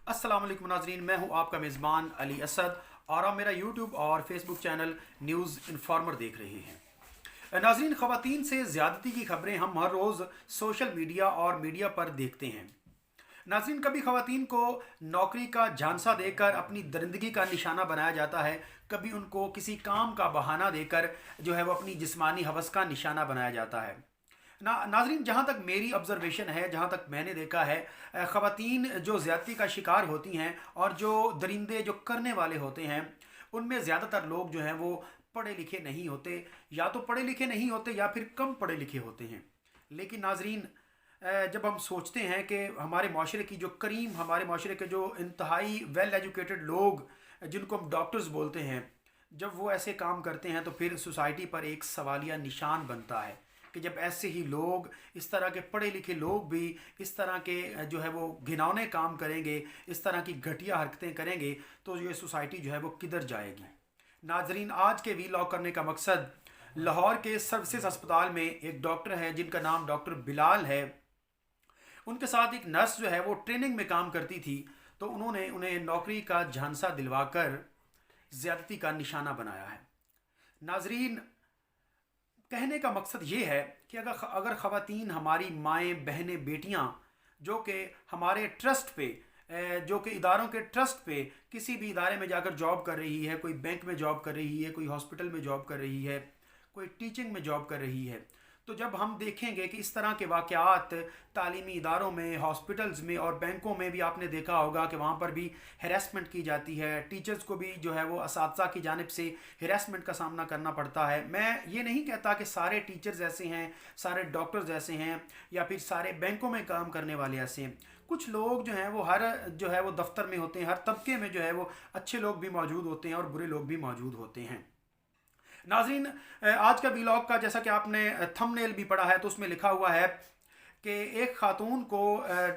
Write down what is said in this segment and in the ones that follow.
अस्सलाम वालेकुम नाजरीन, मैं हूं आपका मेज़बान अली असद और आप मेरा यूट्यूब और फेसबुक चैनल न्यूज़ इन्फॉर्मर देख रहे हैं। नाजरीन, ख़वातीन से ज़्यादती की खबरें हम हर रोज़ सोशल मीडिया और मीडिया पर देखते हैं। नाजरीन, कभी ख़वातीन को नौकरी का झांसा देकर अपनी दरिंदगी का निशाना बनाया जाता है, कभी उनको किसी काम का बहाना देकर जो है वो अपनी जिस्मानी हवस का निशाना बनाया जाता है। नाजरीन, जहाँ तक मेरी ऑब्जर्वेशन है, जहाँ तक मैंने देखा है, ख़वातीन जो ज़्यादती का शिकार होती हैं और जो दरिंदे जो करने वाले होते हैं, उनमें ज़्यादातर लोग जो हैं वो पढ़े लिखे नहीं होते, या तो पढ़े लिखे नहीं होते या फिर कम पढ़े लिखे होते हैं। लेकिन नाजरीन, जब हम सोचते हैं कि हमारे माशरे की जो करीम, हमारे माशरे के जो इंतहाई वेल एजुकेटेड लोग जिनको हम डॉक्टर्स बोलते हैं, जब वो ऐसे काम करते हैं तो फिर सोसाइटी पर एक सवालिया निशान बनता है कि जब ऐसे ही लोग, इस तरह के पढ़े लिखे लोग भी इस तरह के जो है वो घिनौने काम करेंगे, इस तरह की घटिया हरकतें करेंगे, तो ये सोसाइटी जो है वो किधर जाएगी। नाजरीन, आज के वीलॉग करने का मकसद, लाहौर के सर्विसेज अस्पताल में एक डॉक्टर है जिनका नाम डॉक्टर बिलाल है। उनके साथ एक नर्स जो है वो ट्रेनिंग में काम करती थी, तो उन्होंने उन्हें नौकरी का झांसा दिलवाकर ज़्यादती का निशाना बनाया है। नाजरीन, कहने का मकसद ये है कि अगर अगर ख़वातीन, हमारी माएँ बहनें बेटियाँ, जो कि हमारे ट्रस्ट पे, जो कि इदारों के ट्रस्ट पे किसी भी इदारे में जाकर जॉब कर रही है, कोई बैंक में जॉब कर रही है, कोई हॉस्पिटल में जॉब कर रही है, कोई टीचिंग में जॉब कर रही है, तो जब हम देखेंगे कि इस तरह के वाक़यात तालीमी इदारों में, हॉस्पिटल्स में और बैंकों में भी आपने देखा होगा कि वहाँ पर भी हैरेसमेंट की जाती है, टीचर्स को भी जो है वो असातिज़ा की जानिब से हैरेसमेंट का सामना करना पड़ता है। मैं ये नहीं कहता कि सारे टीचर्स ऐसे हैं, सारे डॉक्टर्स ऐसे हैं, या फिर सारे बैंकों में काम करने वाले ऐसे हैं। कुछ लोग जो हैं वो हर जो है वो दफ्तर में होते हैं, हर तबके में जो है वो अच्छे लोग भी मौजूद होते हैं और बुरे लोग भी मौजूद होते हैं। नाजरीन, आज का व्लॉग का जैसा कि आपने थंबनेल भी पढ़ा है, तो उसमें लिखा हुआ है कि एक खातून को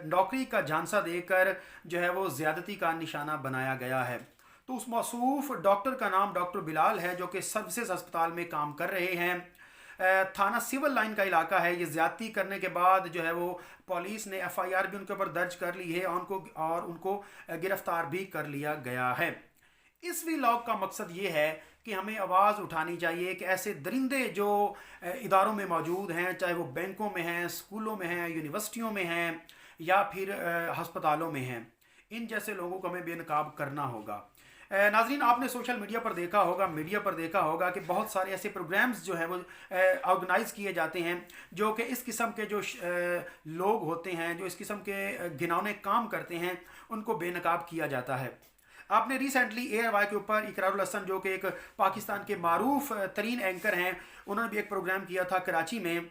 नौकरी का झांसा देकर जो है वो ज़्यादती का निशाना बनाया गया है। तो उस मौसूफ डॉक्टर का नाम डॉक्टर बिलाल है, जो कि सर्विसेज अस्पताल में काम कर रहे हैं। थाना सिविल लाइन का इलाका है। ये ज़्यादती करने के बाद जो है वो पुलिस ने एफआईआर भी उनके ऊपर दर्ज कर ली है और उनको गिरफ्तार भी कर लिया गया है। इस व्लॉग का मकसद ये है कि हमें आवाज़ उठानी चाहिए कि ऐसे दरिंदे जो इदारों में मौजूद हैं, चाहे वो बैंकों में हैं, स्कूलों में हैं, यूनिवर्सिटियों में हैं, या फिर हस्पतालों में हैं, इन जैसे लोगों को हमें बेनकाब करना होगा। नाजरीन, आपने सोशल मीडिया पर देखा होगा, मीडिया पर देखा होगा कि बहुत सारे ऐसे प्रोग्राम्स जो हैं वो ऑर्गेनाइज़ किए जाते हैं, जो कि इस किस्म के जो लोग होते हैं, जो इस किस्म के घिनौने काम करते हैं, उनको बेनकाब किया जाता है। आपने रिसेंटली एयर वाई के ऊपर इकरारुल हसन, जो कि एक पाकिस्तान के मारूफ तरीन एंकर हैं, उन्होंने भी एक प्रोग्राम किया था कराची में,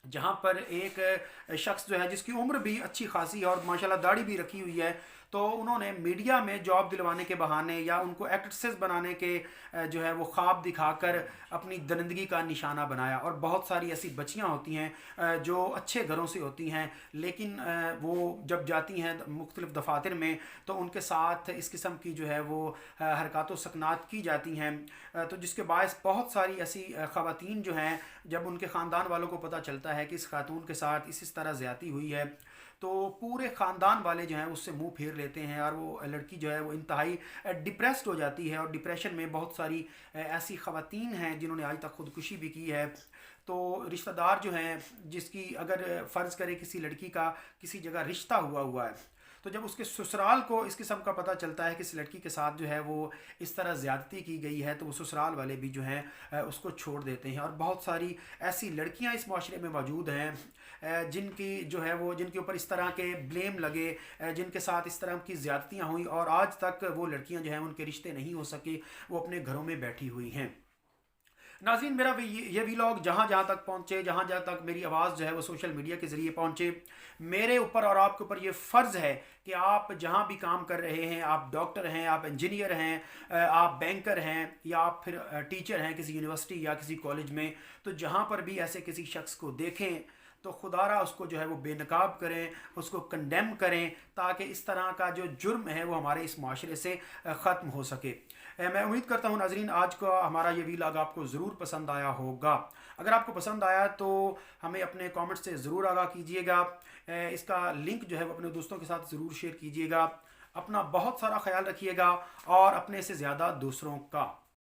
जहाँ पर एक शख्स जो है जिसकी उम्र भी अच्छी खासी है और माशाल्लाह दाढ़ी भी रखी हुई है, तो उन्होंने मीडिया में जॉब दिलवाने के बहाने या उनको एक्ट्रेसेस बनाने के जो है वो ख्वाब दिखाकर अपनी दरिंदगी का निशाना बनाया। और बहुत सारी ऐसी बच्चियाँ होती हैं जो अच्छे घरों से होती हैं, लेकिन वो जब जाती हैं मुख्तलिफ़ दफातर में, तो उनके साथ इस किस्म की जो है वो हरकत व सकनात की जाती हैं, तो जिसके बायस बहुत सारी ऐसी ख़वातीन जो हैं, जब उनके ख़ानदान वालों को पता चलता है कि इस खातून के साथ इस तरह ज़्यादती हुई है, तो पूरे ख़ानदान वाले जो हैं उससे मुंह फेर लेते हैं, और वो लड़की जो है वो इंतहाई डिप्रेस्ड हो जाती है। और डिप्रेशन में बहुत सारी ऐसी ख़वातीन हैं जिन्होंने आज तक ख़ुदकुशी भी की है। तो रिश्तेदार जो हैं, जिसकी अगर फ़र्ज़ करें किसी लड़की का किसी जगह रिश्ता हुआ है, तो जब उसके ससुराल को इस किस्म का पता चलता है कि इस लड़की के साथ जो है वो इस तरह ज़्यादती की गई है, तो वो ससुराल वाले भी जो हैं उसको छोड़ देते हैं। और बहुत सारी ऐसी लड़कियां इस माशरे में मौजूद हैं जिनकी जो है वो, जिनके ऊपर इस तरह के ब्लेम लगे, जिनके साथ इस तरह की ज़्यादतियाँ हुई, और आज तक वो लड़कियां जो हैं उनके रिश्ते नहीं हो सके, वो अपने घरों में बैठी हुई हैं। नाज़रीन, मेरा ये व्लॉग जहाँ जहाँ तक पहुँचे, जहाँ जहाँ तक मेरी आवाज़ जो है वो सोशल मीडिया के ज़रिए पहुँचे, मेरे ऊपर और आपके ऊपर ये फ़र्ज़ है कि आप जहाँ भी काम कर रहे हैं, आप डॉक्टर हैं, आप इंजीनियर हैं, आप बैंकर हैं, या आप फिर टीचर हैं किसी यूनिवर्सिटी या किसी कॉलेज में, तो जहाँ पर भी ऐसे किसी शख्स को देखें तो खुदारा उसको जो है वो बेनकाब करें, उसको कंडेम करें, ताकि इस तरह का जो जुर्म है वो हमारे इस माशरे से ख़त्म हो सके। मैं उम्मीद करता हूँ नाजरीन, आज का हमारा ये व्लॉग आपको ज़रूर पसंद आया होगा। अगर आपको पसंद आया तो हमें अपने कमेंट से ज़रूर आगाह कीजिएगा। इसका लिंक जो है वो अपने दोस्तों के साथ ज़रूर शेयर कीजिएगा। اپنا بہت سارا خیال رکھیے گا اور اپنے سے زیادہ دوسروں کا.